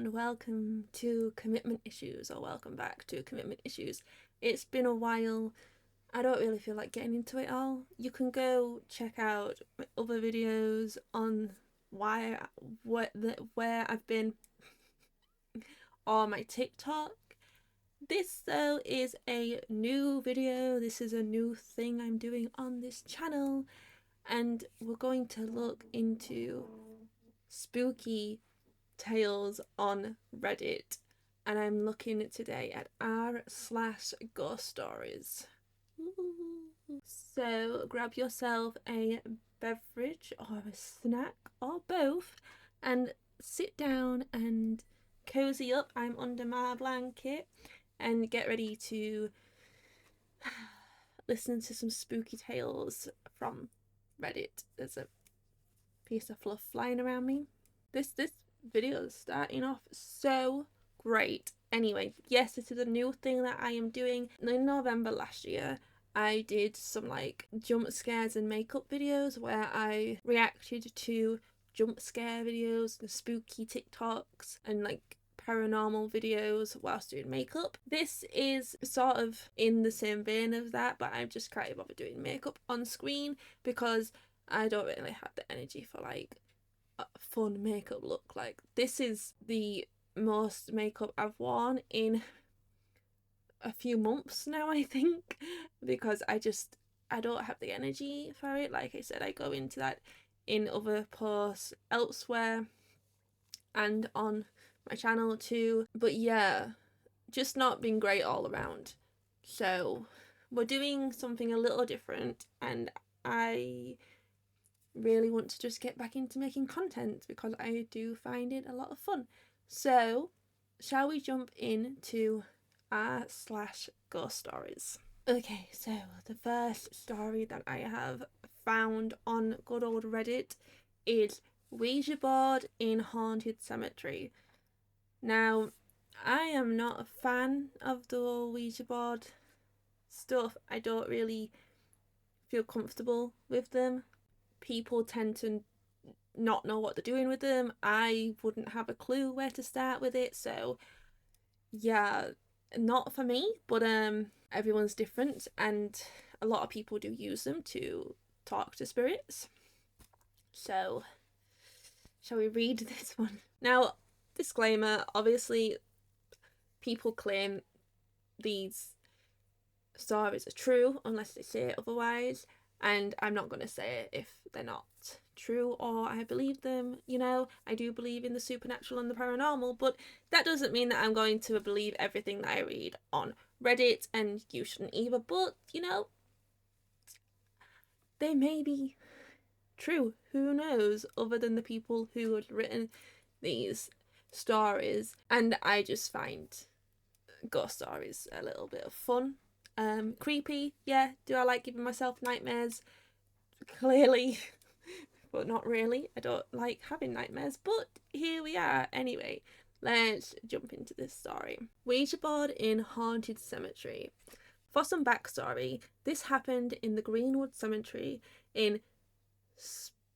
and welcome to Commitment Issues, or welcome back to Commitment Issues. It's been a while. I don't really feel like getting into it all. You can go check out my other videos on where I've been, or my TikTok. This though is a new video. This is a new thing I'm doing on this channel, and we're going to look into spooky tales on Reddit, and I'm looking today at r/GhostStories. So grab yourself a beverage or a snack or both and sit down and cozy up. I'm under my blanket and get ready to listen to some spooky tales from Reddit. There's a piece of fluff flying around me. This video is starting off so great. Anyway, yes, this is a new thing that I am doing. In November last year, I did some like jump scares and makeup videos where I reacted to jump scare videos, the spooky TikToks, and like paranormal videos whilst doing makeup. This is sort of in the same vein of that, but I'm just can't bother doing makeup on screen because I don't really have the energy for like a fun makeup look. Like, this is the most makeup I've worn in a few months now, I think, because I don't have the energy for it. Like I said, I go into that in other posts elsewhere and on my channel too, but yeah, just not been great all around. So we're doing something a little different, and I really want to just get back into making content because I do find it a lot of fun. So shall we jump into r/GhostStories? Okay, so the first story that I have found on good old Reddit is Ouija board in haunted cemetery. Now, I am not a fan of the Ouija board stuff. I don't really feel comfortable with them. People tend to not know what they're doing with them. I wouldn't have a clue where to start with it, so yeah, not for me. But everyone's different, and a lot of people do use them to talk to spirits. So shall we read this one? Now, disclaimer, obviously people claim these stories are true unless they say otherwise, and I'm not going to say it if they're not true or I believe them. You know, I do believe in the supernatural and the paranormal, but that doesn't mean that I'm going to believe everything that I read on Reddit, and you shouldn't either. But, you know, they may be true. Who knows, other than the people who had written these stories. And I just find ghost stories a little bit of fun. Creepy, yeah. Do I like giving myself nightmares? Clearly. But not really. I don't like having nightmares, but here we are. Anyway, let's jump into this story. Ouija board in haunted cemetery. For some backstory, this happened in the Greenwood Cemetery in Spokane,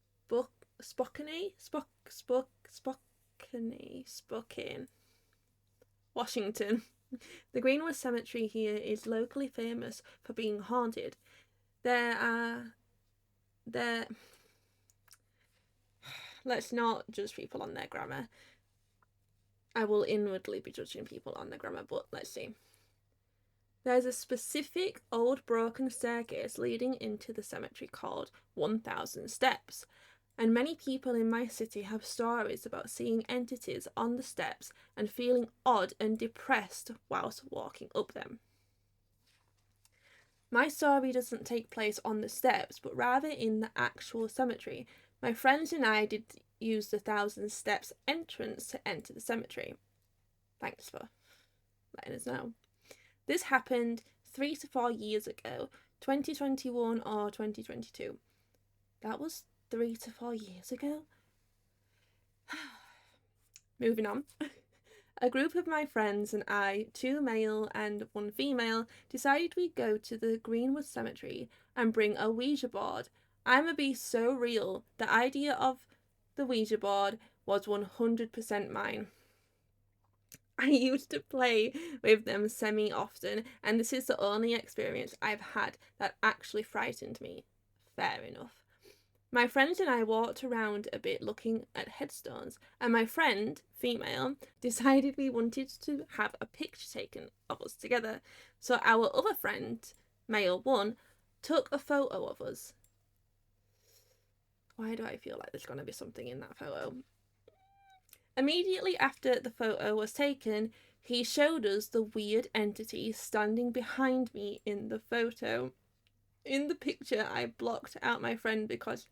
Washington. The Greenwood Cemetery here is locally famous for being haunted. Let's not judge people on their grammar. I will inwardly be judging people on their grammar, but let's see. There's a specific old broken staircase leading into the cemetery called 1000 Steps, and many people in my city have stories about seeing entities on the steps and feeling odd and depressed whilst walking up them. My story doesn't take place on the steps, but rather in the actual cemetery. My friends and I did use the 1000 Steps entrance to enter the cemetery. Thanks for letting us know. This happened 3 to 4 years ago, 2021 or 2022. That was 3 to 4 years ago? Moving on. A group of my friends and I, 2 male and 1 female, decided we'd go to the Greenwood Cemetery and bring a Ouija board. I'm a beast so real. The idea of the Ouija board was 100% mine. I used to play with them semi-often, and this is the only experience I've had that actually frightened me. Fair enough. My friends and I walked around a bit looking at headstones, and my friend, female, decided we wanted to have a picture taken of us together. So our other friend, male one, took a photo of us. Why do I feel like there's going to be something in that photo? Immediately after the photo was taken, he showed us the weird entity standing behind me in the photo. In the picture, I blocked out my friend because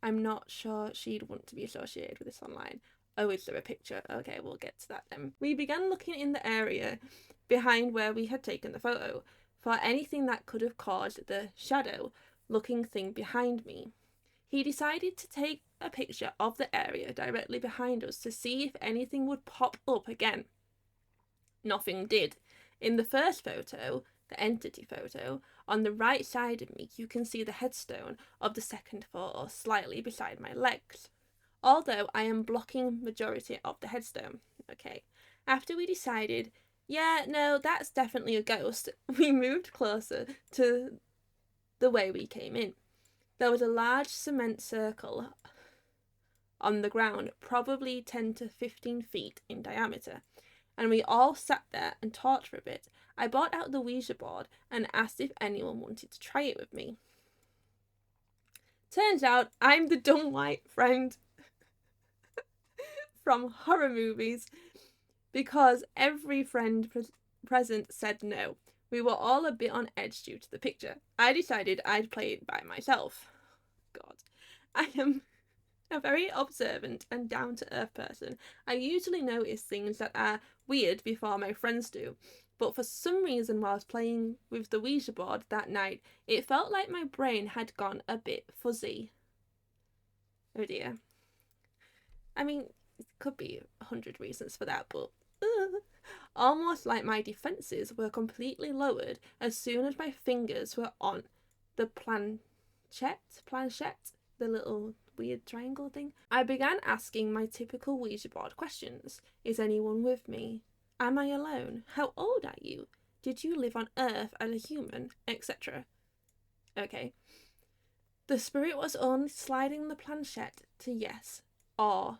I'm not sure she'd want to be associated with this online. Oh, is there a picture? Okay, we'll get to that then. We began looking in the area behind where we had taken the photo for anything that could have caused the shadow-looking thing behind me. He decided to take a picture of the area directly behind us to see if anything would pop up again. Nothing did. In the first photo, the entity photo, on the right side of me you can see the headstone of the second photo slightly beside my legs, although I am blocking majority of the headstone. Okay. After we decided, yeah, no, that's definitely a ghost, we moved closer to the way we came in. There was a large cement circle on the ground, probably 10 to 15 feet in diameter, and we all sat there and talked for a bit. I brought out the Ouija board and asked if anyone wanted to try it with me. Turns out I'm the dumb white friend from horror movies, because every friend present said no. We were all a bit on edge due to the picture. I decided I'd play it by myself. God. I am a very observant and down-to-earth person. I usually notice things that are weird before my friends do, but for some reason whilst playing with the Ouija board that night, it felt like my brain had gone a bit fuzzy. Oh dear. I mean, it could be 100 reasons for that, but almost like my defences were completely lowered as soon as my fingers were on the planchette, the little weird triangle thing. I began asking my typical Ouija board questions. Is anyone with me? Am I alone? How old are you? Did you live on Earth as a human? Etc. Okay. The spirit was only sliding the planchette to yes, or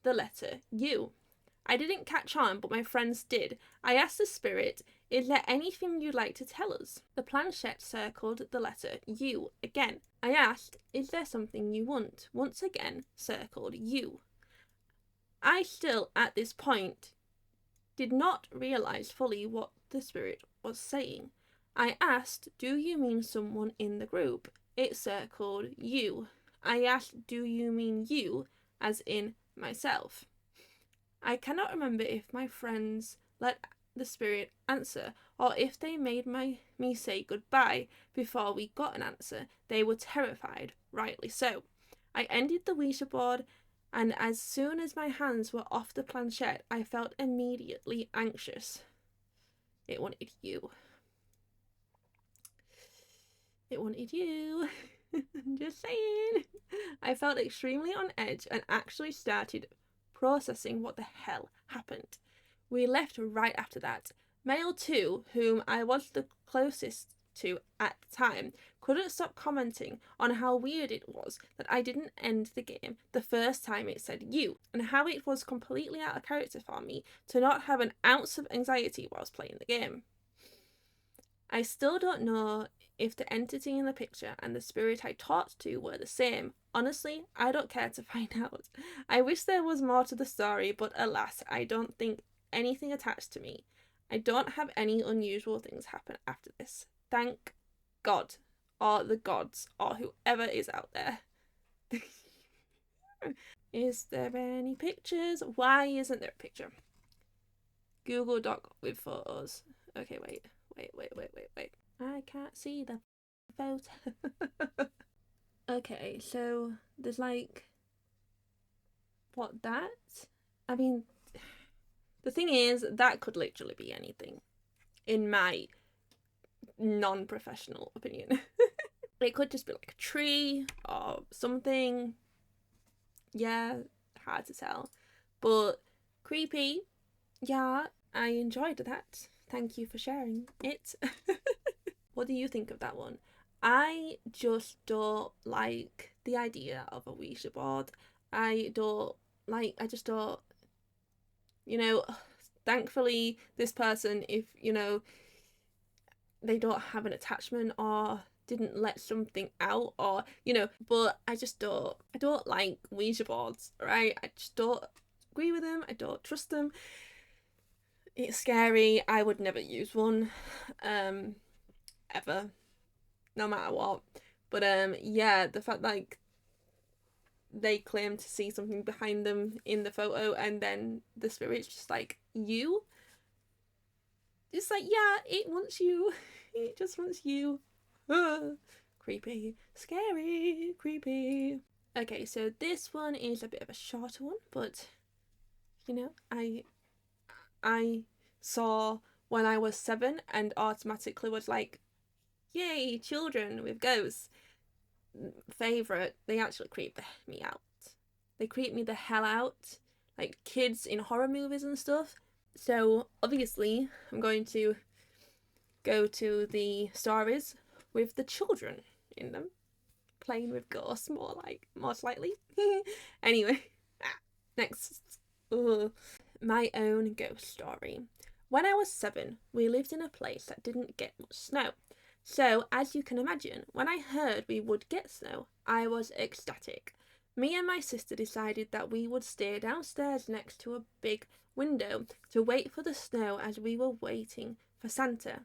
the letter U. I didn't catch on, but my friends did. I asked the spirit, is there anything you'd like to tell us? The planchette circled the letter U again. I asked, is there something you want? Once again, circled U. I still, at this point, did not realise fully what the spirit was saying. I asked, do you mean someone in the group? It circled you. I asked, do you mean you, as in myself? I cannot remember if my friends let the spirit answer, or if they made me say goodbye before we got an answer. They were terrified, rightly so. I ended the Ouija board, and as soon as my hands were off the planchette, I felt immediately anxious. It wanted you. It wanted you. Just saying. I felt extremely on edge and actually started processing what the hell happened. We left right after that. Male 2, whom I was the closest to at the time, couldn't stop commenting on how weird it was that I didn't end the game the first time it said you, and how it was completely out of character for me to not have an ounce of anxiety whilst playing the game. I still don't know if the entity in the picture and the spirit I talked to were the same. Honestly, I don't care to find out. I wish there was more to the story, but alas, I don't think anything attached to me. I don't have any unusual things happen after this. Thank God, or the gods, or whoever is out there. Is there any pictures? Why isn't there a picture? Google Doc with photos. Okay, wait. I can't see the photo. Okay, so there's like, what, that? I mean, the thing is, that could literally be anything, in my non-professional opinion. It could just be like a tree or something. Yeah, hard to tell. But creepy, yeah. I enjoyed that. Thank you for sharing it. What do you think of that one? I just don't like the idea of a Ouija board. I just don't, you know, thankfully, this person, if, they don't have an attachment or didn't let something out, or, but I don't like Ouija boards, right? I just don't agree with them. I don't trust them. It's scary. I would never use one, ever, no matter what. But yeah, the fact like they claim to see something behind them in the photo, and then the spirit's just like, you? It's like, yeah, it wants you. It just wants you. Creepy. Scary. Creepy. Okay, so this one is a bit of a shorter one, but I saw when I was 7 and automatically was like, yay, children with ghosts. Favourite, they actually creep me out. They creep me the hell out. Like kids in horror movies and stuff. So obviously I'm going to go to the stories with the children in them. Playing with ghosts more slightly. Anyway, next. Ugh. My own ghost story. When I was 7, we lived in a place that didn't get much snow. So, as you can imagine, when I heard we would get snow, I was ecstatic. Me and my sister decided that we would stay downstairs next to a big window to wait for the snow as we were waiting for Santa.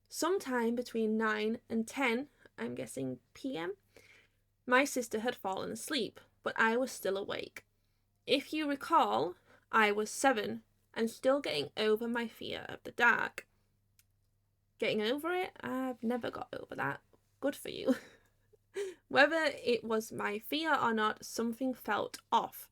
Sometime between 9 and 10, I'm guessing PM, my sister had fallen asleep, but I was still awake. If you recall, I was 7 and still getting over my fear of the dark. Getting over it? I've never got over that. Good for you. Whether it was my fear or not, something felt off.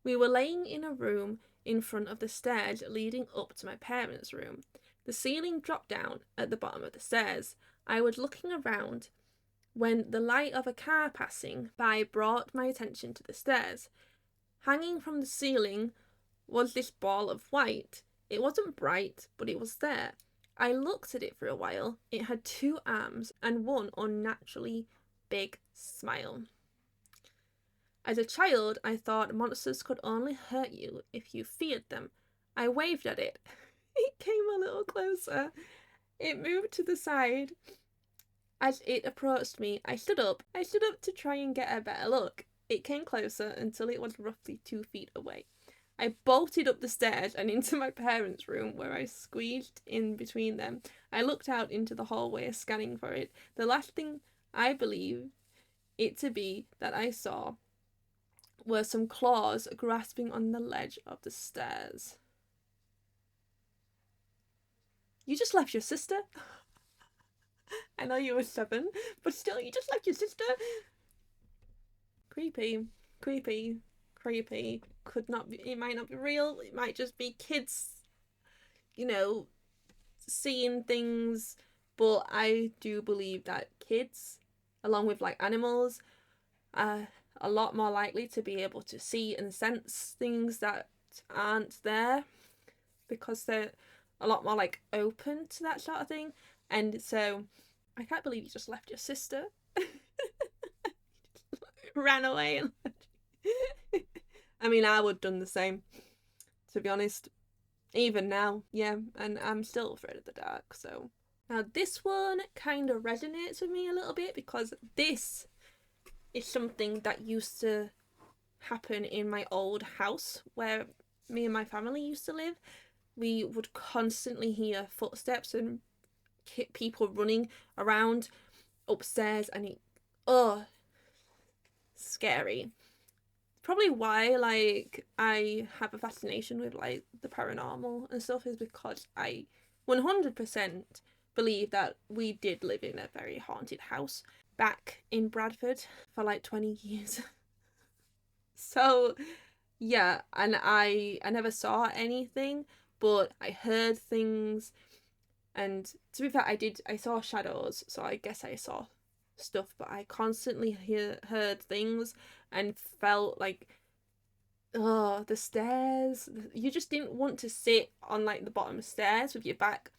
We were laying in a room in front of the stairs leading up to my parents' room. The ceiling dropped down at the bottom of the stairs. I was looking around when the light of a car passing by brought my attention to the stairs. Hanging from the ceiling was this ball of white. It wasn't bright, but it was there. I looked at it for a while. It had 2 arms and one unnaturally big smile. As a child, I thought monsters could only hurt you if you feared them. I waved at it. It came a little closer. It moved to the side. As it approached me, I stood up. To try and get a better look. It came closer until it was roughly 2 feet away. I bolted up the stairs and into my parents' room, where I squeezed in between them. I looked out into the hallway, scanning for it. The last thing I believe it to be that I saw were some claws grasping on the ledge of the stairs. You just left your sister? I know you were 7, but still, you just left your sister? Creepy. Could not be, it might not be real. It might just be kids, seeing things. But I do believe that kids, along with like animals, are a lot more likely to be able to see and sense things that aren't there, because they're a lot more like open to that sort of thing. And so I can't believe you just left your sister. Ran away and I mean, I would have done the same, to be honest. Even now, yeah, and I'm still afraid of the dark. So now this one kind of resonates with me a little bit, because this is something that used to happen in my old house where me and my family used to live. We would constantly hear footsteps and people running around upstairs, and scary. Probably why like I have a fascination with like the paranormal and stuff is because I 100% believe that we did live in a very haunted house back in Bradford for like 20 years. So yeah, and I never saw anything, but I heard things, and to be fair, I saw shadows, so I guess I saw stuff, but I constantly heard things and felt like oh, the stairs. You just didn't want to sit on like the bottom stairs with your back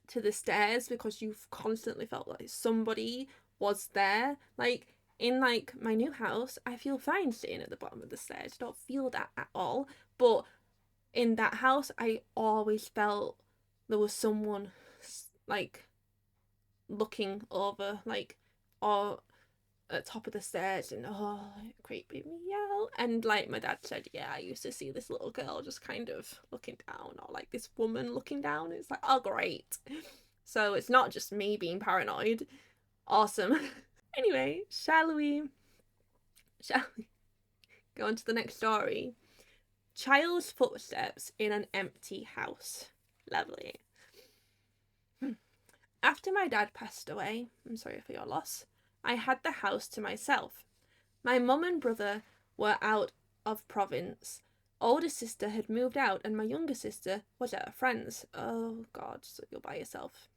to the stairs because you've constantly felt like somebody was there. Like in like my new house, I feel fine sitting at the bottom of the stairs. I don't feel that at all. But in that house, I always felt there was someone like looking over, like, or at top of the stairs, and oh, it creeped me out. And like my dad said, yeah, I used to see this little girl just kind of looking down, or like this woman looking down. It's like, oh, great. So it's not just me being paranoid. Awesome. Anyway, shall we go on to the next story? Child's footsteps in an empty house. Lovely. After my dad passed away, I'm sorry for your loss, I had the house to myself. My mum and brother were out of province. Older sister had moved out and my younger sister was at a friend's. Oh God, so you're by yourself.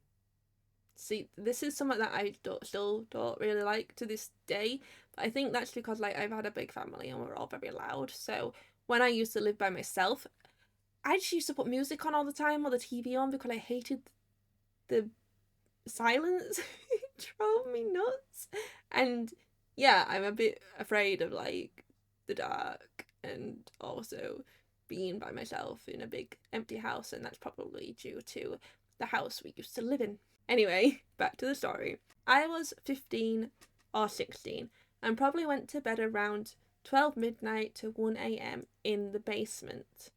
See, this is something that I still don't really like to this day. But I think that's because like I've had a big family and we're all very loud. So when I used to live by myself, I just used to put music on all the time or the TV on because I hated the silence. It drove me nuts. And yeah, I'm a bit afraid of like the dark and also being by myself in a big empty house, and that's probably due to the house we used to live in. Anyway, back to the story. I was 15 or 16 and probably went to bed around 12 midnight to 1 a.m. in the basement.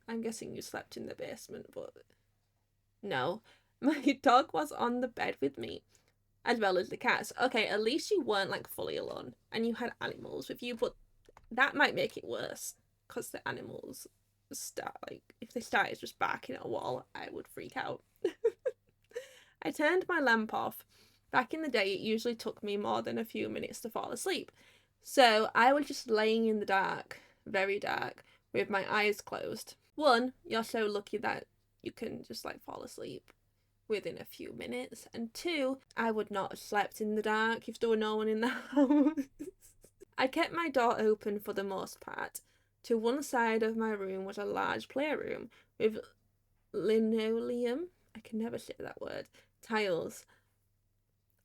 I'm guessing you slept in the basement, but no. My dog was on the bed with me, as well as the cats. Okay, at least you weren't like fully alone and you had animals with you, but that might make it worse because the animals start, like, if they started just barking at a wall, I would freak out. I turned my lamp off. Back in the day, it usually took me more than a few minutes to fall asleep. So I was just laying in the dark, very dark, with my eyes closed. One, you're so lucky that you can just like fall asleep within a few minutes. And two, I would not have slept in the dark if there were no one in the house. I kept my door open for the most part. To one side of my room was a large playroom with linoleum, I can never say that word, tiles.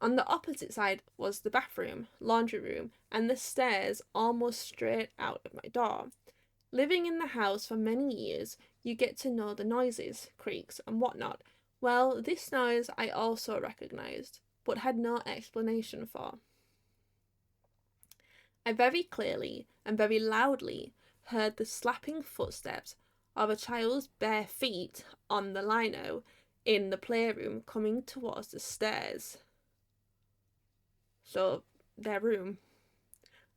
On the opposite side was the bathroom, laundry room, and the stairs almost straight out of my door. Living in the house for many years, you get to know the noises, creaks, and whatnot. Well, this noise I also recognised, but had no explanation for. I very clearly and very loudly heard the slapping footsteps of a child's bare feet on the lino in the playroom coming towards the stairs. So, their room.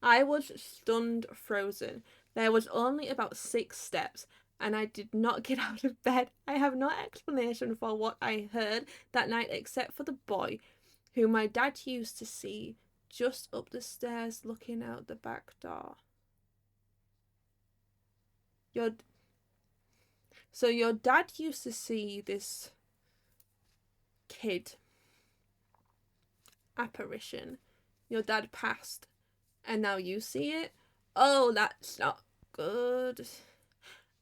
I was stunned, frozen. There was only about 6 steps, and I did not get out of bed. I have no explanation for what I heard that night except for the boy who my dad used to see just up the stairs looking out the back door. So your dad used to see this kid apparition. Your dad passed and now you see it? Oh, that's not good.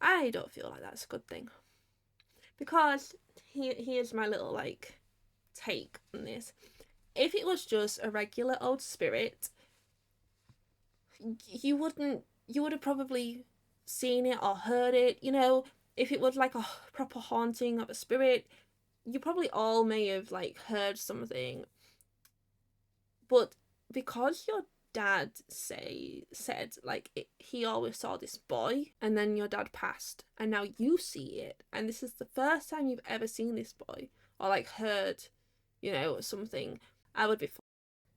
I don't feel like that's a good thing. Because here's my little like take on this. If it was just a regular old spirit, you would have probably seen it or heard it. You know, if it was like a proper haunting of a spirit, you probably all may have like heard something. But because your dad said like he always saw this boy, and then your dad passed and now you see it, and this is the first time you've ever seen this boy or like heard, you know, something, I would be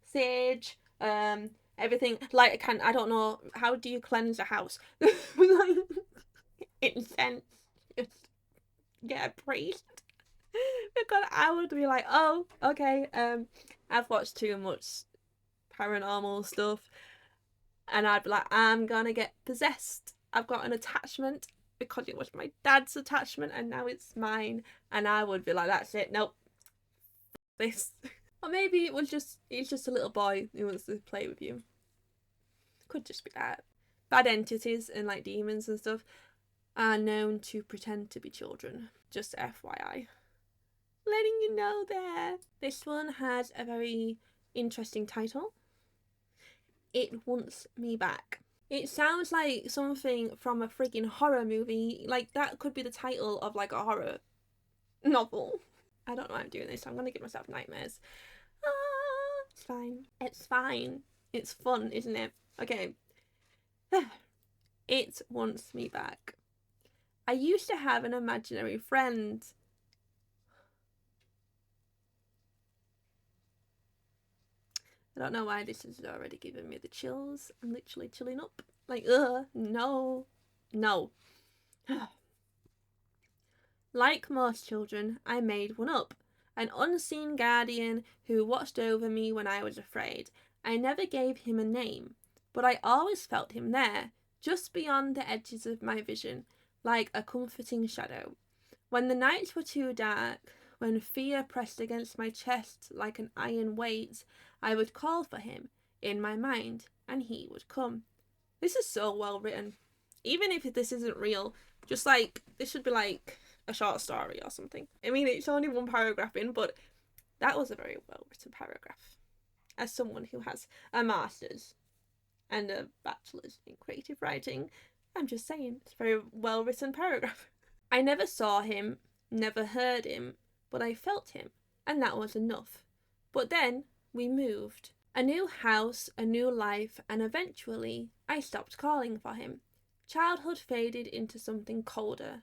sage, everything. Like, I don't know, how do you cleanse a house? Incense, just get a priest. Because I would be like, oh, okay, I've watched too much paranormal stuff, and I'd be like, I'm gonna get possessed. I've got an attachment because it was my dad's attachment and now it's mine, and I would be like, that's it, nope, this. Or maybe it's just a little boy who wants to play with you. Could just be that. bad entities and like demons and stuff are known to pretend to be children. Just FYI. Letting you know there. This one has a very interesting title. It Wants Me Back. It sounds like something from a friggin' horror movie. Like, that could be the title of like a horror novel. I don't know why I'm doing this. I'm gonna give myself nightmares. It's fine. It's fine. It's fun, isn't it? Okay. It Wants Me Back. I used to have an imaginary friend. I don't know why this has already given me the chills. I'm literally chilling up. Like, no. No. Like most children, I made one up. An unseen guardian who watched over me when I was afraid. I never gave him a name, but I always felt him there, just beyond the edges of my vision, like a comforting shadow. When the nights were too dark, when fear pressed against my chest like an iron weight, I would call for him in my mind, and he would come. This is so well written. Even if this isn't real, just like, this should be like a short story or something. I mean, it's only one paragraph in, but that was a very well written paragraph. As someone who has a master's and a bachelor's in creative writing, I'm just saying, it's a very well written paragraph. I never saw him, never heard him, but I felt him, and that was enough. But then we moved. A new house, a new life, and eventually I stopped calling for him. Childhood faded into something colder.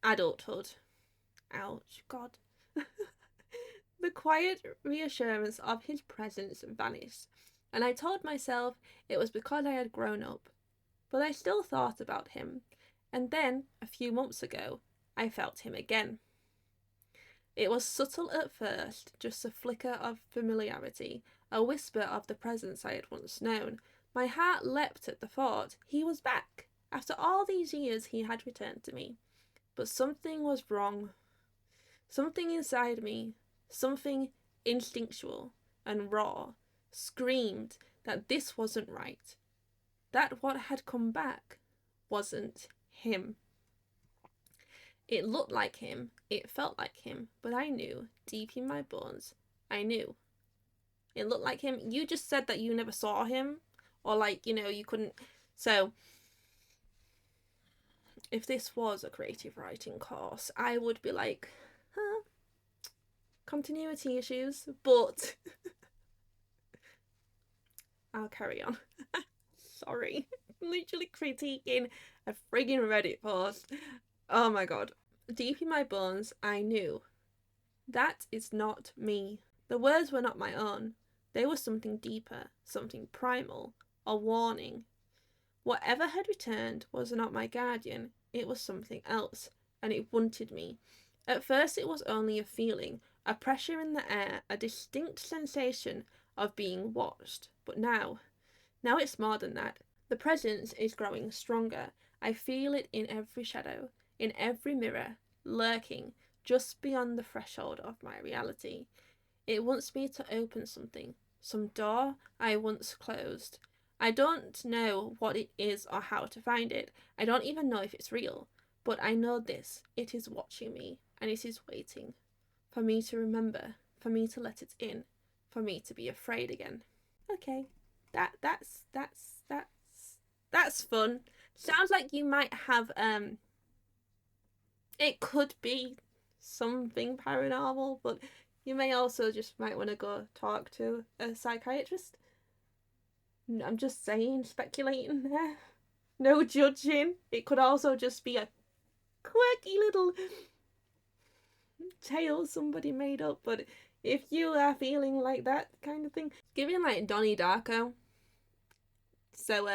Adulthood. Ouch, God. The quiet reassurance of his presence vanished, and I told myself it was because I had grown up. But I still thought about him, and then, a few months ago, I felt him again. It was subtle at first, just a flicker of familiarity, a whisper of the presence I had once known. My heart leapt at the thought. He was back. After all these years, he had returned to me. But something was wrong. Something inside me, something instinctual and raw, screamed that this wasn't right. That what had come back wasn't him. It looked like him, it felt like him, but I knew, deep in my bones, I knew. It looked like him. You just said that you never saw him, or like, you couldn't. So, if this was a creative writing course, I would be like, continuity issues, but I'll carry on. Sorry. Literally critiquing a friggin' Reddit post. Oh my god. Deep in my bones, I knew. That is not me. The words were not my own. They were something deeper, something primal, a warning. Whatever had returned was not my guardian, it was something else, and it wanted me. At first it was only a feeling, a pressure in the air, a distinct sensation of being watched. But now it's more than that. The presence is growing stronger. I feel it in every shadow, in every mirror, lurking just beyond the threshold of my reality. It wants me to open something, some door I once closed. I don't know what it is or how to find it. I don't even know if it's real. But I know this. It is watching me, and it is waiting. For me to remember, for me to let it in, for me to be afraid again. Okay. That's fun. Sounds like you might have it could be something paranormal, but you may also just might want to go talk to a psychiatrist. I'm just saying, speculating there. No judging. It could also just be a quirky little tale somebody made up, but if you are feeling like that kind of thing, giving like Donnie Darko. So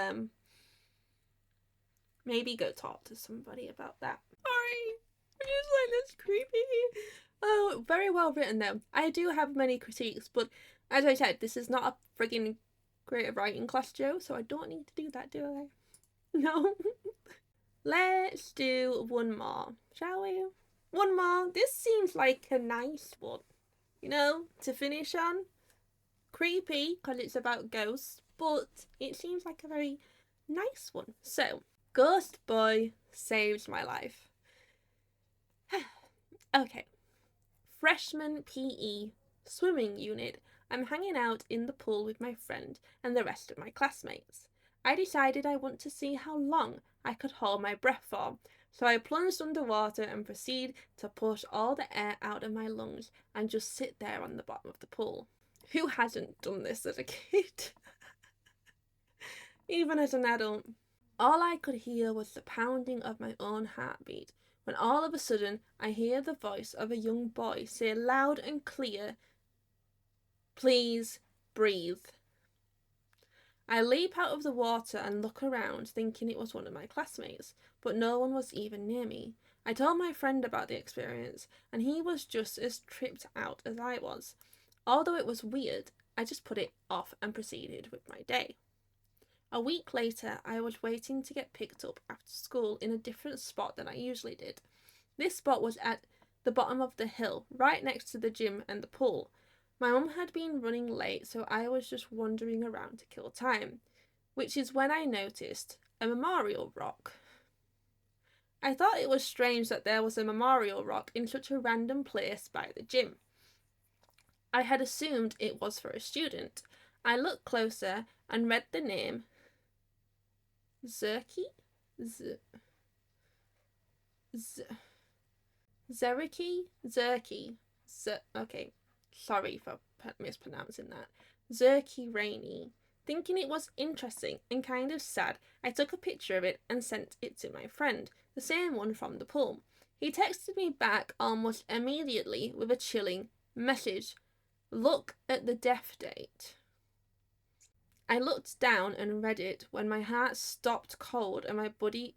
maybe go talk to somebody about that. Sorry, I'm just like, that's creepy. Oh, very well written though. I do have many critiques, but as I said, this is not a friggin' creative writing class, Joe, so I don't need to do that, do I? No. Let's do one more, shall we? One more. This seems like a nice one, to finish on. Creepy, because it's about ghosts, but it seems like a very Nice one. So, Ghost Boy saved my life. Okay. Freshman PE swimming unit. I'm hanging out in the pool with my friend and the rest of my classmates. I decided I want to see how long I could hold my breath for, so I plunged underwater and proceed to push all the air out of my lungs and just sit there on the bottom of the pool. Who hasn't done this as a kid? Even as an adult. All I could hear was the pounding of my own heartbeat, when all of a sudden I hear the voice of a young boy say loud and clear, "Please breathe." I leap out of the water and look around, thinking it was one of my classmates, but no one was even near me. I told my friend about the experience, and he was just as tripped out as I was. Although it was weird, I just put it off and proceeded with my day. A week later, I was waiting to get picked up after school in a different spot than I usually did. This spot was at the bottom of the hill, right next to the gym and the pool. My mum had been running late, so I was just wandering around to kill time, which is when I noticed a memorial rock. I thought it was strange that there was a memorial rock in such a random place by the gym. I had assumed it was for a student. I looked closer and read the name Zerky? Zerky? Okay, sorry for mispronouncing that. Zerky Rainey. Thinking it was interesting and kind of sad, I took a picture of it and sent it to my friend, the same one from the pool. He texted me back almost immediately with a chilling message. Look at the death date. I looked down and read it when my heart stopped cold and my body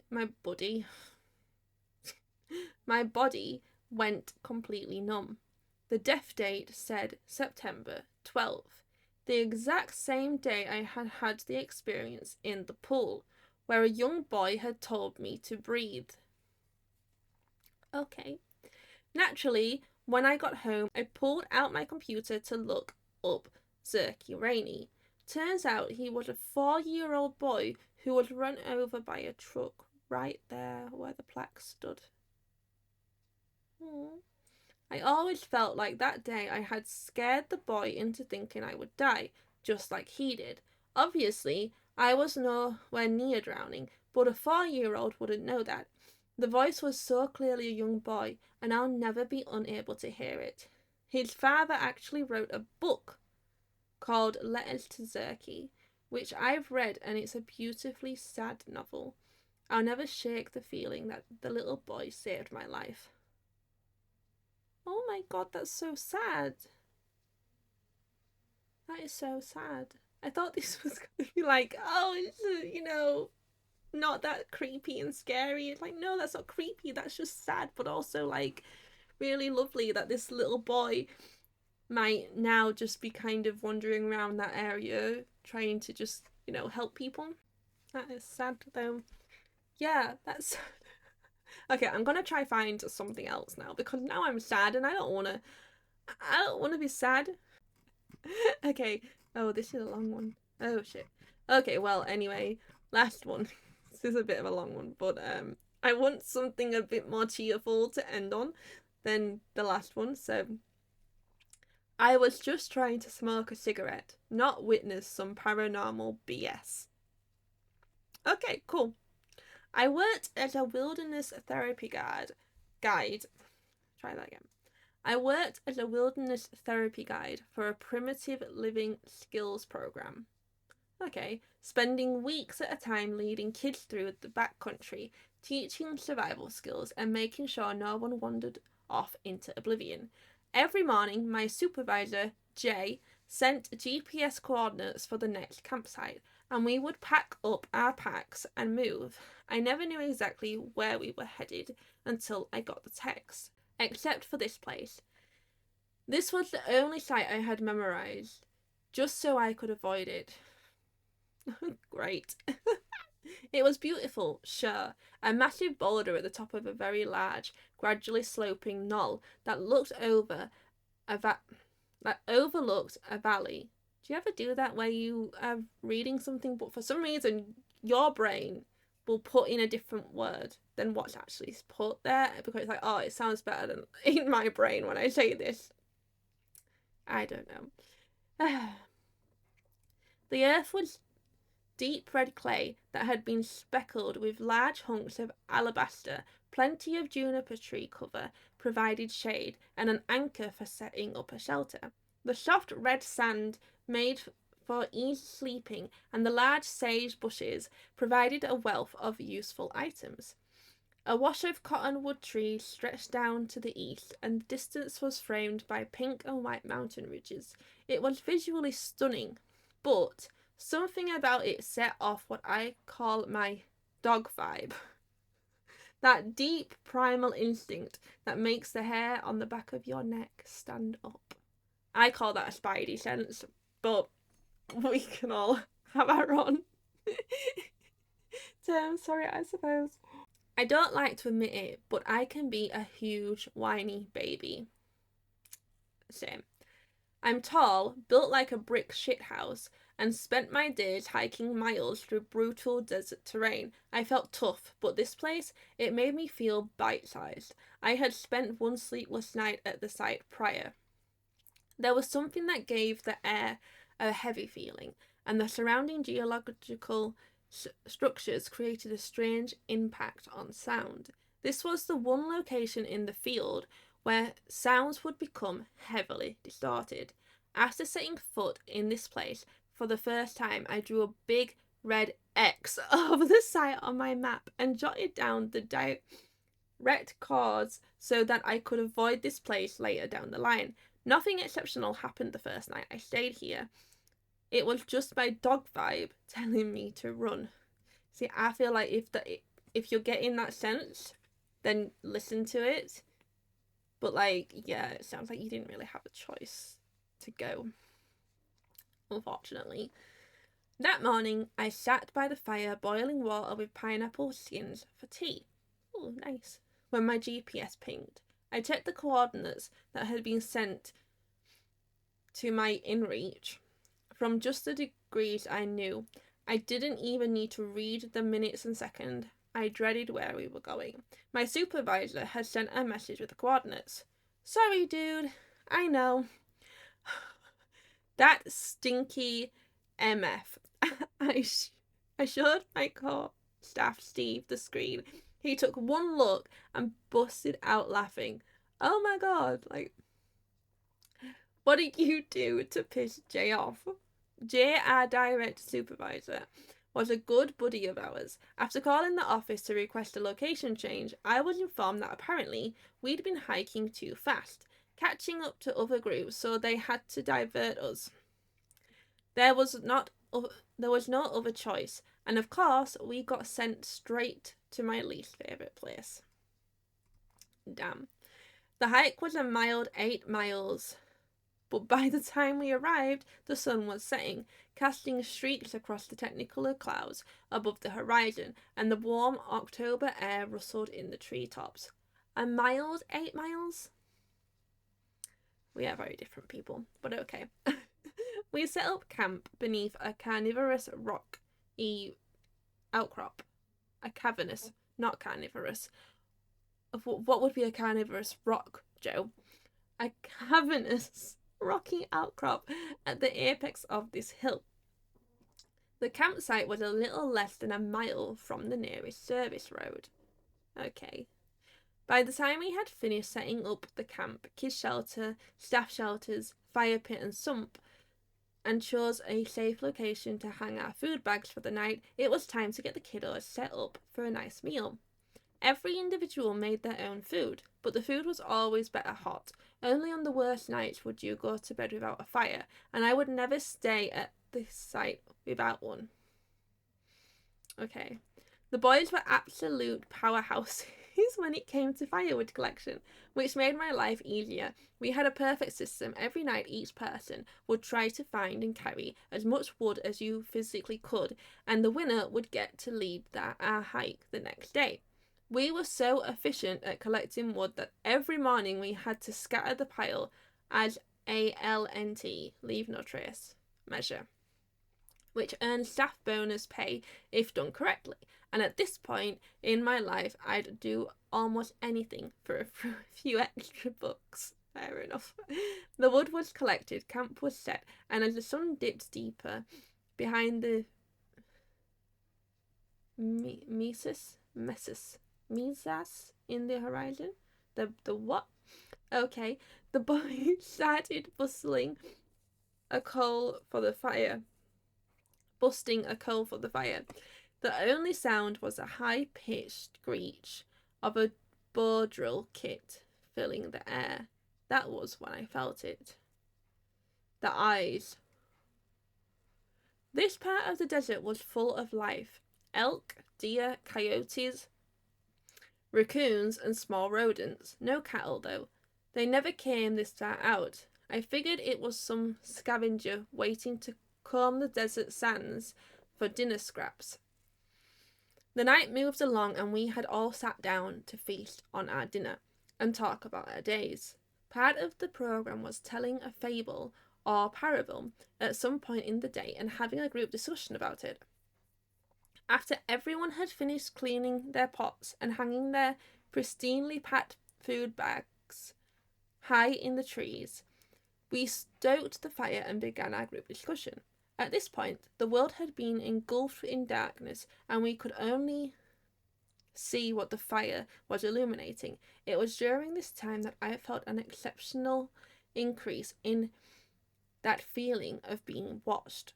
went completely numb. The death date said September 12th, the exact same day I had had the experience in the pool, where a young boy had told me to breathe. Okay. Naturally, when I got home, I pulled out my computer to look up Zerky Rainey. Turns out he was a 4-year-old boy who was run over by a truck right there where the plaque stood. Aww. I always felt like that day I had scared the boy into thinking I would die, just like he did. Obviously, I was nowhere near drowning, but a 4-year-old wouldn't know that. The voice was so clearly a young boy, and I'll never be unable to hear it. His father actually wrote a book called Letters to Zerky, which I've read, and it's a beautifully sad novel. I'll never shake the feeling that the little boy saved my life. Oh my god, that's so sad. That is so sad. I thought this was going to be like, oh, it's, not that creepy and scary. It's like, no, that's not creepy. That's just sad, but also, like, really lovely that this little boy might now just be kind of wandering around that area trying to just, help people. That is sad, though. Yeah, that's... Okay, I'm gonna try find something else now because now I'm sad and I don't wanna be sad. Okay. Oh, this is a long one. Oh shit. Okay, well, anyway, last one. This is a bit of a long one, but I want something a bit more cheerful to end on than the last one. So I was just trying to smoke a cigarette, not witness some paranormal BS. Okay, cool. I worked as a wilderness therapy guide. Try that again. I worked as a wilderness therapy guide for a primitive living skills program. Okay, spending weeks at a time leading kids through the backcountry, teaching survival skills and making sure no one wandered off into oblivion. Every morning, my supervisor, Jay, sent GPS coordinates for the next campsite, and we would pack up our packs and move. I never knew exactly where we were headed until I got the text, except for this place. This was the only site I had memorized, just so I could avoid it. Great. It was beautiful, sure. A massive boulder at the top of a very large, gradually sloping knoll that overlooked a valley. Do you ever do that where you are reading something but for some reason your brain will put in a different word than what's actually put there, because it's like, oh, it sounds better than in my brain when I say this. I don't know. The earth was deep red clay that had been speckled with large hunks of alabaster. Plenty of juniper tree cover provided shade and an anchor for setting up a shelter. The soft red sand made for easy sleeping, and the large sage bushes provided a wealth of useful items. A wash of cottonwood trees stretched down to the east, and the distance was framed by pink and white mountain ridges. It was visually stunning, but something about it set off what I call my dog vibe. That deep primal instinct that makes the hair on the back of your neck stand up. I call that a spidey sense, but we can all have our own terms for it, I suppose. I don't like to admit it, but I can be a huge whiny baby. Same. I'm tall, built like a brick shithouse, and spent my days hiking miles through brutal desert terrain. I felt tough, but this place, it made me feel bite-sized. I had spent one sleepless night at the site prior. There was something that gave the air a heavy feeling, and the surrounding geological structures created a strange impact on sound. This was the one location in the field where sounds would become heavily distorted. After setting foot in this place for the first time, I drew a big red X over the site on my map and jotted down the direct course so that I could avoid this place later down the line. Nothing exceptional happened the first night I stayed here. It was just my dog vibe telling me to run. See, I feel like if you're getting that sense, then listen to it. But yeah, it sounds like you didn't really have a choice to go, unfortunately. That morning, I sat by the fire boiling water with pineapple skins for tea. Oh, nice. When my GPS pinged, I checked the coordinates that had been sent to my inReach. From just the degrees I knew, I didn't even need to read the minutes and seconds. I dreaded where we were going. My supervisor had sent a message with the coordinates. Sorry, dude. I know. That stinky MF. I showed my core staff Steve the screen. He took one look and busted out laughing. Oh my god, what did you do to piss Jay off? Jay, our direct supervisor, was a good buddy of ours. After calling the office to request a location change, I was informed that apparently we'd been hiking too fast, catching up to other groups, so they had to divert us. There was no other choice, and of course we got sent straight to my least favourite place. Damn. The hike was a mild 8 miles, but by the time we arrived, the sun was setting, casting streaks across the technicolor clouds above the horizon, and the warm October air rustled in the treetops. A mild 8 miles? We are very different people, but okay. We set up camp beneath a carnivorous rocky outcrop. A cavernous, not carnivorous. What would be a carnivorous rock, Joe? A cavernous rocky outcrop at the apex of this hill. The campsite was a little less than a mile from the nearest service road. Okay. By the time we had finished setting up the camp, kids shelter, staff shelters, fire pit and sump, and chose a safe location to hang our food bags for the night, it was time to get the kiddos set up for a nice meal. Every individual made their own food, but the food was always better hot. Only on the worst nights would you go to bed without a fire, and I would never stay at this site without one. Okay. The boys were absolute powerhouses when it came to firewood collection, which made my life easier. We had a perfect system. Every night each person would try to find and carry as much wood as you physically could, and the winner would get to lead our hike the next day. We were so efficient at collecting wood that every morning we had to scatter the pile as a LNT, leave no trace, measure. which earned staff bonus pay if done correctly. And at this point in my life, I'd do almost anything for a few extra bucks. Fair enough. The wood was collected, camp was set, and as the sun dipped deeper behind the mesas in the horizon. The what? Okay. The boys started busting a coal for the fire. The only sound was a high-pitched screech of a bore drill kit filling the air. That was when I felt it. The eyes. This part of the desert was full of life. Elk, deer, coyotes, raccoons, and small rodents. No cattle, though. They never came this far out. I figured it was some scavenger waiting to comb the desert sands for dinner scraps. The night moved along and we had all sat down to feast on our dinner and talk about our days. Part of the program was telling a fable or parable at some point in the day and having a group discussion about it. After everyone had finished cleaning their pots and hanging their pristinely packed food bags high in the trees, we stoked the fire and began our group discussion. At this point, the world had been engulfed in darkness and we could only see what the fire was illuminating. It was during this time that I felt an exceptional increase in that feeling of being watched.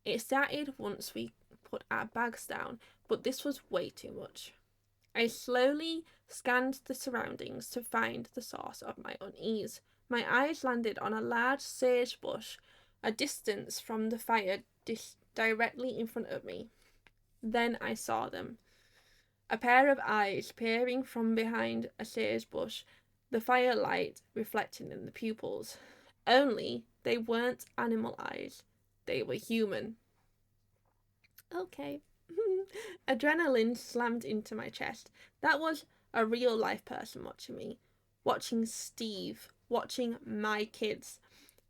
It started once we put our bags down, but this was way too much. I slowly scanned the surroundings to find the source of my unease. My eyes landed on a large sage bush a distance from the fire directly in front of me. Then I saw them. A pair of eyes peering from behind a sage bush, the firelight reflecting in the pupils. Only they weren't animal eyes. They were human. Okay. Adrenaline slammed into my chest. That was a real life person watching me. Watching Steve. Watching my kids.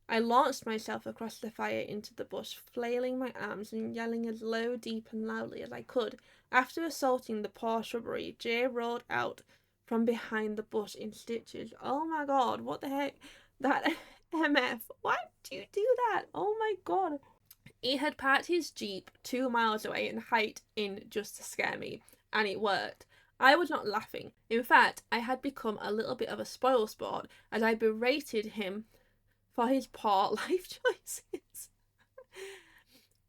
I launched myself across the fire into the bush, flailing my arms and yelling as low, deep and loudly as I could. After assaulting the poor shrubbery, Jay rolled out from behind the bush in stitches. Oh my god, what the heck? That MF. Why do you do that? Oh my god. He had parked his Jeep 2 miles away and hiked in just to scare me, and it worked. I was not laughing. In fact, I had become a little bit of a spoil sport as I berated him for his poor life choices.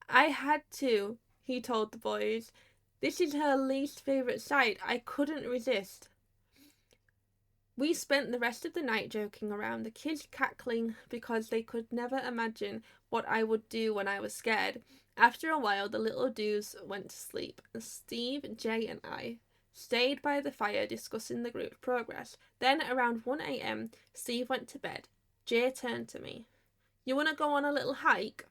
I had to, he told the boys. This is her least favourite sight. I couldn't resist. We spent the rest of the night joking around, the kids cackling because they could never imagine what I would do when I was scared. After a while, the little dudes went to sleep, and Steve, Jay, and I stayed by the fire discussing the group's progress. Then, around 1 a.m, Steve went to bed. Jay turned to me. You want to go on a little hike?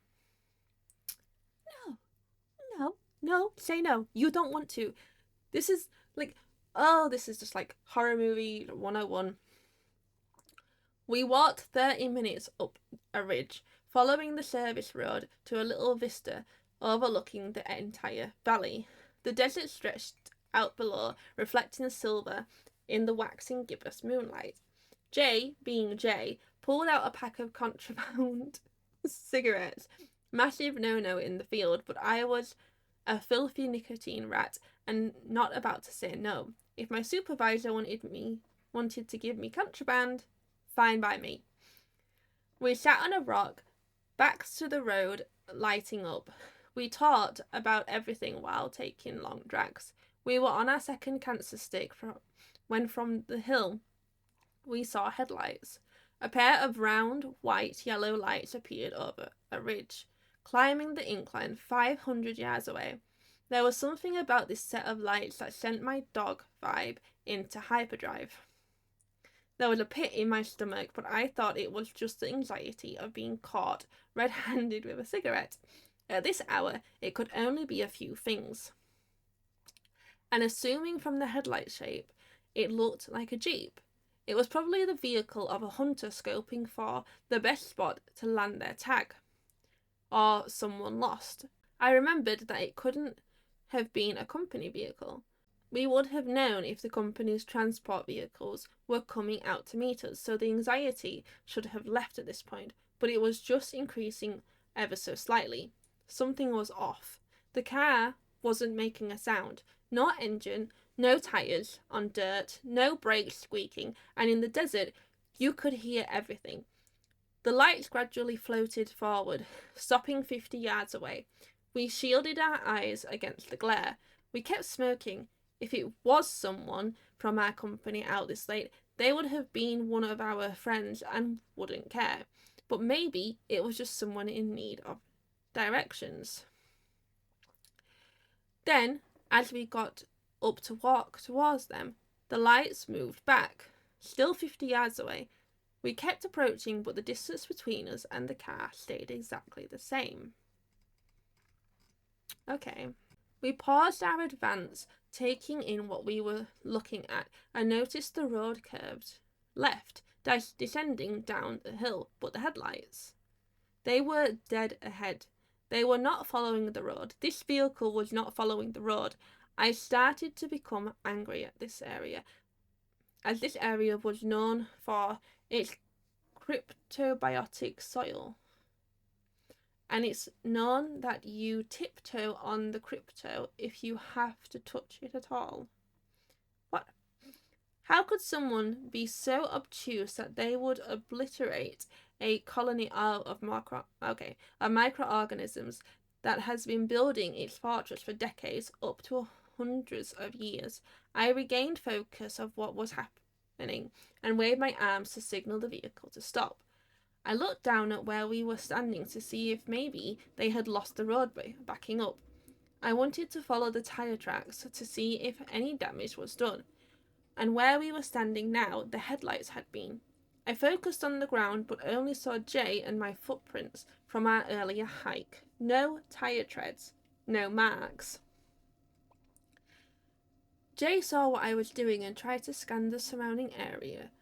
No, say no. You don't want to. This is just like horror movie 101. We walked 30 minutes up a ridge, following the service road to a little vista overlooking the entire valley. The desert stretched out below, reflecting silver in the waxing gibbous moonlight. Jay, being Jay, pulled out a pack of contraband cigarettes. Massive no-no in the field, but I was a filthy nicotine rat and not about to say no. If my supervisor wanted to give me contraband, fine by me. We sat on a rock, backs to the road, lighting up. We talked about everything while taking long drags. We were on our second cancer stick when from the hill we saw headlights. A pair of round, white, yellow lights appeared over a ridge, climbing the incline 500 yards away. There was something about this set of lights that sent my dog vibe into hyperdrive. There was a pit in my stomach, but I thought it was just the anxiety of being caught red-handed with a cigarette. At this hour, it could only be a few things. And assuming from the headlight shape, it looked like a Jeep. It was probably the vehicle of a hunter scoping for the best spot to land their tag. Or someone lost. I remembered that it couldn't have been a company vehicle. We would have known if the company's transport vehicles were coming out to meet us, so the anxiety should have left at this point, but it was just increasing ever so slightly. Something was off. The car wasn't making a sound. No engine, no tyres on dirt, no brakes squeaking, and in the desert, you could hear everything. The lights gradually floated forward, stopping 50 yards away. We shielded our eyes against the glare. We kept smoking. If it was someone from our company out this late, they would have been one of our friends and wouldn't care. But maybe it was just someone in need of directions. Then, as we got up to walk towards them, the lights moved back, still 50 yards away. We kept approaching, but the distance between us and the car stayed exactly the same. Okay. We paused our advance, taking in what we were looking at, and noticed the road curved left, descending down the hill, but the headlights. They were dead ahead. They were not following the road. This vehicle was not following the road. I started to become angry at this area, as this area was known for its cryptobiotic soil. And it's known that you tiptoe on the crypto if you have to touch it at all. What? How could someone be so obtuse that they would obliterate a colony of microorganisms that has been building its fortress for decades, up to hundreds of years? I regained focus of what was happening and waved my arms to signal the vehicle to stop. I looked down at where we were standing to see if maybe they had lost the road by backing up. I wanted to follow the tyre tracks to see if any damage was done, and where we were standing now, the headlights had been. I focused on the ground but only saw Jay and my footprints from our earlier hike. No tyre treads, no marks. Jay saw what I was doing and tried to scan the surrounding area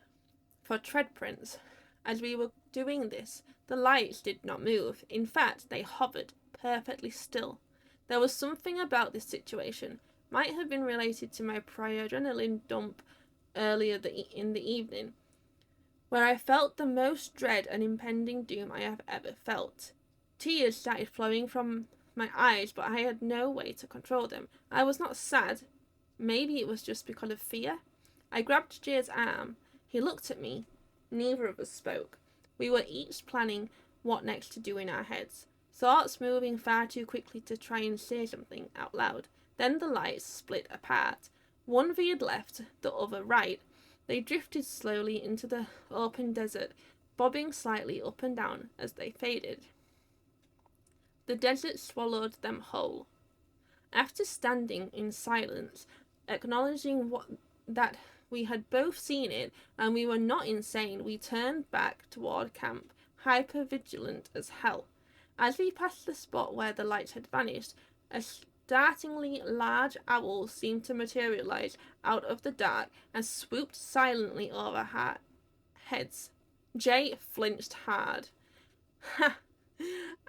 for tread prints. As we were doing this, the lights did not move. In fact, they hovered perfectly still. There was something about this situation. Might have been related to my prior adrenaline dump earlier in the evening, where I felt the most dread and impending doom I have ever felt. Tears started flowing from my eyes, but I had no way to control them. I was not sad. Maybe it was just because of fear. I grabbed Jay's arm. He looked at me. Neither of us spoke. We were each planning what next to do in our heads, thoughts moving far too quickly to try and say something out loud. Then the lights split apart. One veered left, the other right. They drifted slowly into the open desert, bobbing slightly up and down as they faded. The desert swallowed them whole. After standing in silence, acknowledging that we had both seen it and we were not insane, we turned back toward camp, hyper-vigilant as hell. As we passed the spot where the lights had vanished, a startlingly large owl seemed to materialize out of the dark and swooped silently over our heads. Jay flinched hard. Ha!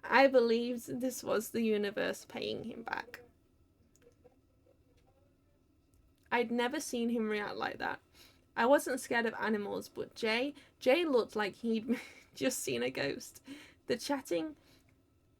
I believed this was the universe paying him back. I'd never seen him react like that. I wasn't scared of animals, but Jay looked like he'd just seen a ghost. The chatting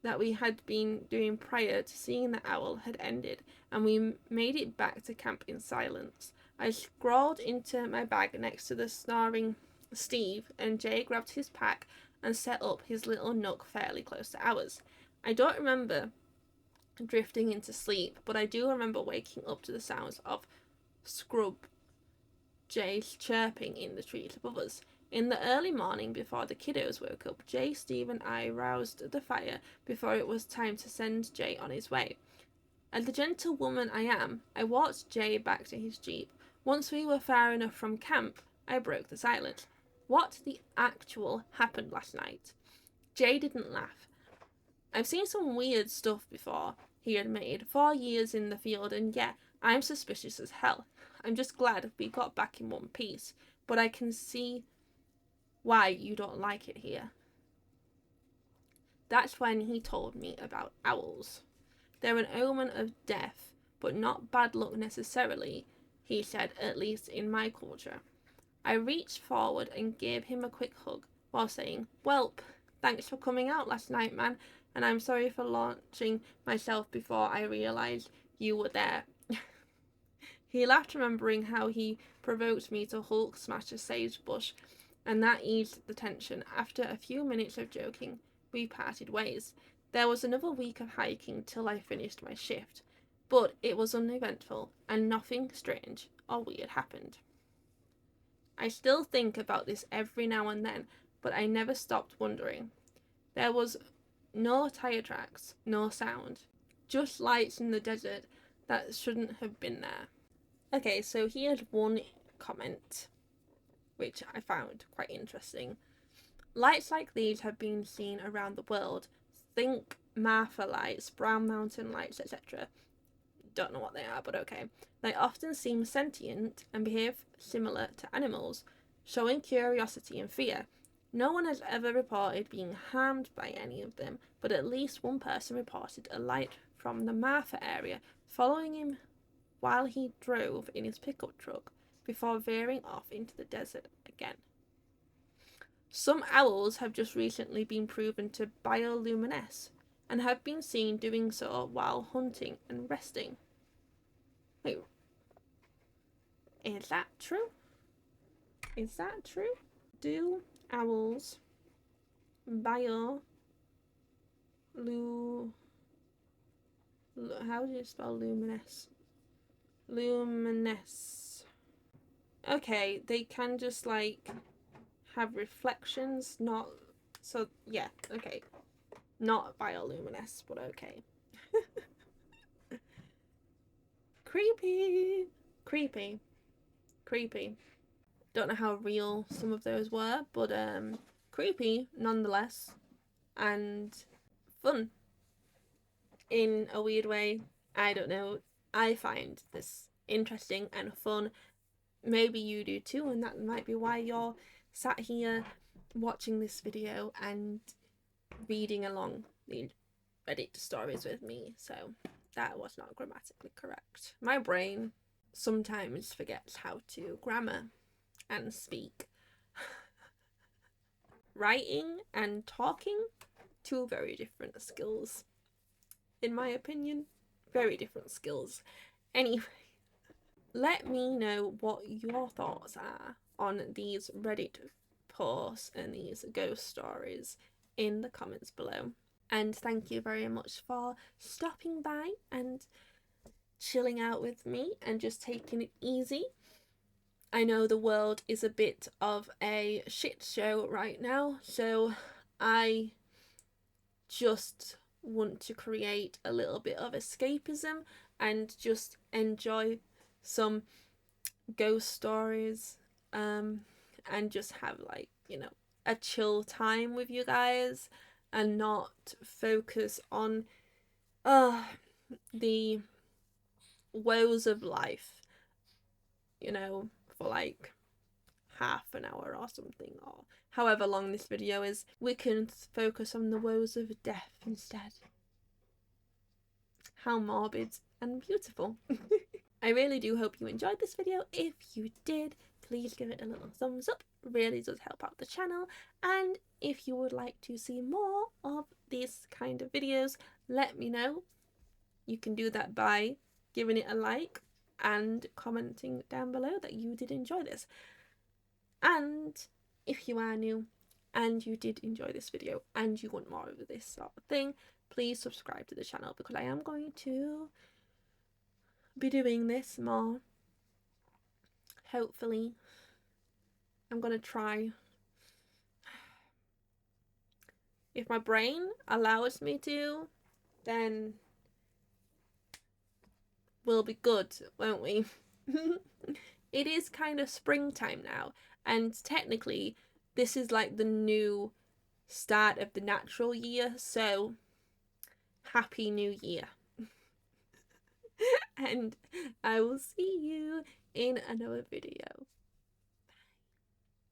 that we had been doing prior to seeing the owl had ended, and we made it back to camp in silence. I scrawled into my bag next to the snoring Steve, and Jay grabbed his pack and set up his little nook fairly close to ours. I don't remember drifting into sleep, but I do remember waking up to the sounds of Scrub Jay's chirping in the trees above us. In the early morning, before the kiddos woke up, Jay, Steve and I roused the fire before it was time to send Jay on his way. As the gentle woman I am, I walked Jay back to his jeep. Once we were far enough from camp, I broke the silence. What the actual happened last night? Jay didn't laugh. I've seen some weird stuff before, he admitted. 4 years in the field, and yeah, I'm suspicious as hell. I'm just glad we got back in one piece, but I can see why you don't like it here. That's when he told me about owls. They're an omen of death, but not bad luck necessarily, he said, at least in my culture. I reached forward and gave him a quick hug while saying, "Welp, thanks for coming out last night, man, and I'm sorry for launching myself before I realised you were there." He laughed, remembering how he provoked me to Hulk smash a sagebush, and that eased the tension. After a few minutes of joking, we parted ways. There was another week of hiking till I finished my shift, but it was uneventful, and nothing strange or weird happened. I still think about this every now and then, but I never stopped wondering. There was no tire tracks, no sound, just lights in the desert that shouldn't have been there. Okay, so he had one comment, which I found quite interesting. Lights like these have been seen around the world. Think Martha lights, Brown Mountain lights, etc. Don't know what they are, but okay. They often seem sentient and behave similar to animals, showing curiosity and fear. No one has ever reported being harmed by any of them, but at least one person reported a light from the Martha area following him while he drove in his pickup truck before veering off into the desert again. Some owls have just recently been proven to bioluminesce and have been seen doing so while hunting and resting. Wait, is that true? Is that true? Do owls how do you spell luminesce? Luminesce. Okay, they can just like have reflections, not so yeah, okay. Not bioluminesce, but okay. Creepy. Creepy. Creepy. Don't know how real some of those were, but creepy nonetheless, and fun in a weird way. I don't know. I find this interesting and fun. Maybe you do too, and that might be why you're sat here watching this video and reading along the Reddit stories with me. So that was not grammatically correct. My brain sometimes forgets how to grammar and speak. Writing and talking, two very different skills. In my opinion, very different skills. Anyway, let me know what your thoughts are on these Reddit posts and these ghost stories in the comments below. And thank you very much for stopping by and chilling out with me and just taking it easy. I know the world is a bit of a shit show right now, so I just want to create a little bit of escapism and just enjoy some ghost stories and just have like, you know, a chill time with you guys and not focus on the woes of life, you know, for like half an hour or something, or however long this video is. We can focus on the woes of death instead. How morbid and beautiful. I really do hope you enjoyed this video. If you did, please give it a little thumbs up. It really does help out the channel. And if you would like to see more of these kind of videos, let me know. You can do that by giving it a like and commenting down below that you did enjoy this. And if you are new and you did enjoy this video and you want more of this sort of thing, please subscribe to the channel, because I am going to be doing this more. Hopefully. I'm going to try. If my brain allows me to, then we'll be good, won't we? It is kind of springtime now, and technically this is like the new start of the natural year, so happy new year. And I will see you in another video.